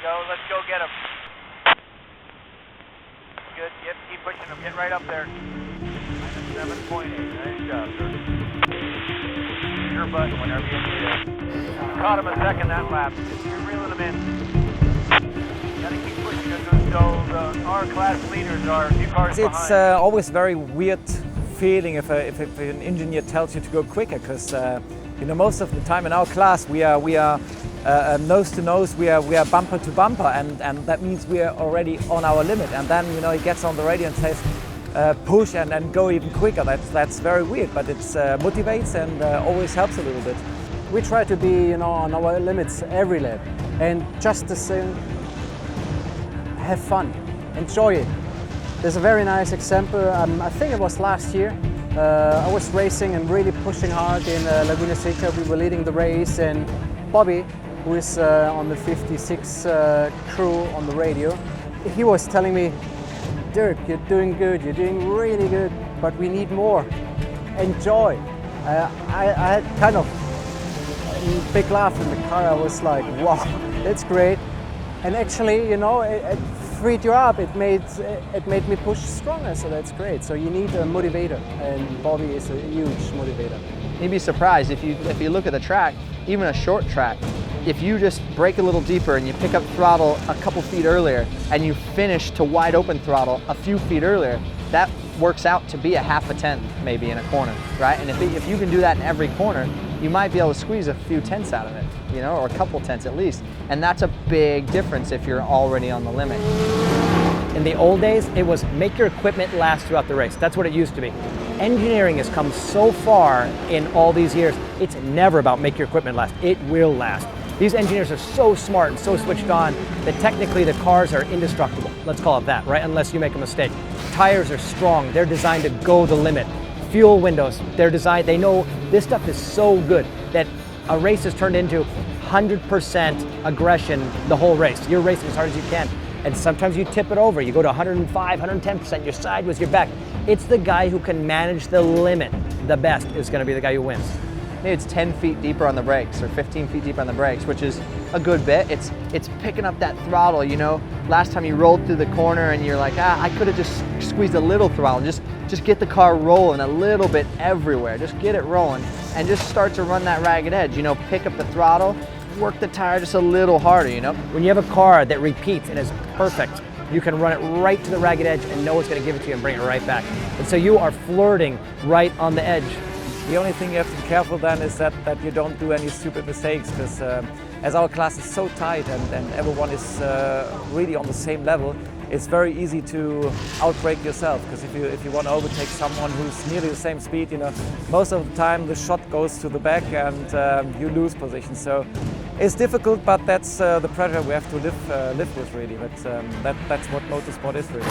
go. Let's go get him. Good. Yep, keep pushing him. Get right up there. -7.8. Nice job, sir. Your button whenever you need it. You caught him a second that lap. You're reeling him in. Gotta keep pushing him. So our class leaders are a few cars behind. It's always very weird feeling if an engineer tells you to go quicker, because you know, most of the time in our class we are nose to nose, we are bumper to bumper, and that means we are already on our limit. And then, you know, he gets on the radio and says push and go even quicker. That's very weird, but it motivates and always helps a little bit. We try to be, you know, on our limits every lap, and just the same, have fun, enjoy it. There's a very nice example. I think it was last year. I was racing and really pushing hard in Laguna Seca. We were leading the race, and Bobby, who is on the 56 crew on the radio, he was telling me, Dirk, you're doing good, you're doing really good, but we need more. Enjoy. I had kind of a big laugh in the car. I was like, wow, that's great. And actually, you know, it freed you up. It made me push stronger, so that's great. So you need a motivator, and Bobby is a huge motivator. You'd be surprised if you look at the track, even a short track, if you just brake a little deeper and you pick up throttle a couple feet earlier and you finish to wide open throttle a few feet earlier, that works out to be a half a tenth maybe in a corner, right? And if you can do that in every corner, you might be able to squeeze a few tenths out of it, you know, or a couple tenths at least. And that's a big difference if you're already on the limit. In the old days, it was make your equipment last throughout the race. That's what it used to be. Engineering has come so far in all these years, it's never about make your equipment last. It will last. These engineers are so smart and so switched on that technically the cars are indestructible. Let's call it that, right? Unless you make a mistake. Tires are strong. They're designed to go the limit. Fuel windows, they're designed, they know this stuff is so good that a race is turned into 100% aggression the whole race. You're racing as hard as you can. And sometimes you tip it over. You go to 105, 110%, you're sideways, you're back. It's the guy who can manage the limit the best is going to be the guy who wins. Maybe it's 10 feet deeper on the brakes or 15 feet deeper on the brakes, which is a good bit. It's picking up that throttle, you know. Last time you rolled through the corner and you're like, I could have just squeezed a little throttle. Just get the car rolling a little bit everywhere. Just get it rolling and just start to run that ragged edge, you know, pick up the throttle, work the tire just a little harder, you know. When you have a car that repeats and is perfect, you can run it right to the ragged edge and know it's going to give it to you and bring it right back. And so you are flirting right on the edge. The only thing you have to be careful then is that you don't do any stupid mistakes, because as our class is so tight and everyone is really on the same level, it's very easy to outbrake yourself, because if you want to overtake someone who's nearly the same speed, you know, most of the time the shot goes to the back and you lose position. So it's difficult, but that's the pressure we have to live with really. But that's what motorsport is really.